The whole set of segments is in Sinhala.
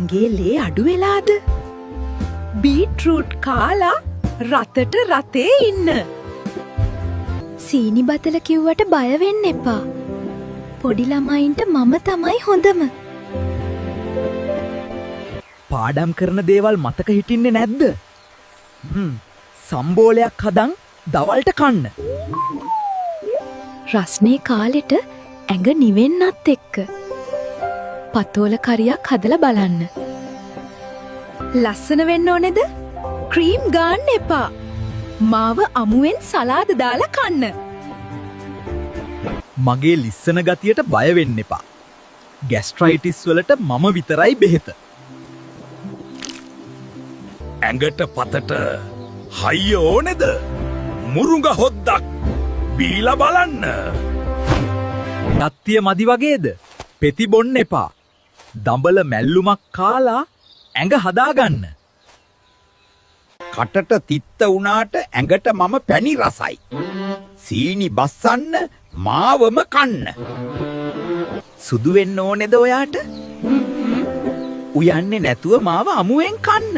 ඇගේ ලේ අඩු වෙලාද? බීට්රූට් කාලා රතට රතේ ඉන්න. සීනි බතල කිව්වට බය වෙන්න එපා. පොඩි ළමයින්ට මම තමයි හොඳම. පාඩම් කරන දේවල් මතක හිටින්නේ නැද්ද? සම්බෝලයක් හදන් දවල්ට කන්න. රස්නේ කාලෙට ඇඟ නිවෙන්නත් එක්ක පතෝල කරියක් හදලා බලන්න. ලස්සන වෙන්න ඕනේද? ක්‍රීම් ගාන්න එපා. මාව අමුවෙන් සලාද දාලා කන්න. මගේ ලිස්සන ගතියට බය වෙන්න එපා. ගැස්ට්‍රයිටිස් වලට මම විතරයි බෙහෙත. ඇඟට පතට හයිය ඕනෙද? මුරුඟ හොද්දක් බීලා බලන්න. තත්තිය මදි වගේද? පෙති බොන්න එපා. දඹල මැල්ලුමක් කාලා ඇඟ හදාගන්න. කටට තිත්ත වුණාට ඇඟට මම පැණි රසයි. සීනි බස්සන්න මාවම කන්න. සුදු වෙන්න ඕනේද ඔයාට? උයන්නේ නැතුව මාව අමුවෙන් කන්න.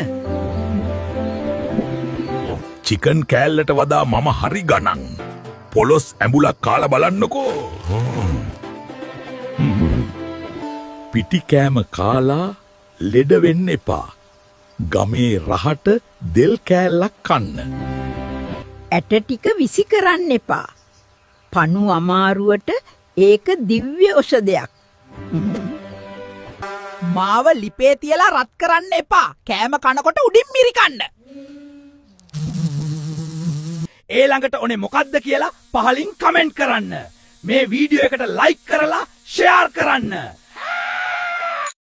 චිකන් කෑල්ලට වඩා මම හරි ගණන්. පොලොස් ඇඹුලක් කාලා බලන්නකෝ. පිටි කෑම කාලා ලෙඩ වෙන්න එපා. ගමේ රහට දෙල් කෑල්ලක් කන්න. ඇට ටික විසි කරන්න එපා. පණු අමාරුවට ඒක දිව්‍ය ඖෂධයක්. මාව ලිපේ තියලා රත් කරන්න එපා. කෑම කනකොට උඩින් මිරිකන්න. ඒ ළඟට ඕනේ මොකද්ද කියලා පහලින් කමෙන්ට් කරන්න. මේ වීඩියෝ එකට ලයික් කරලා ෂෙයාර් කරන්න.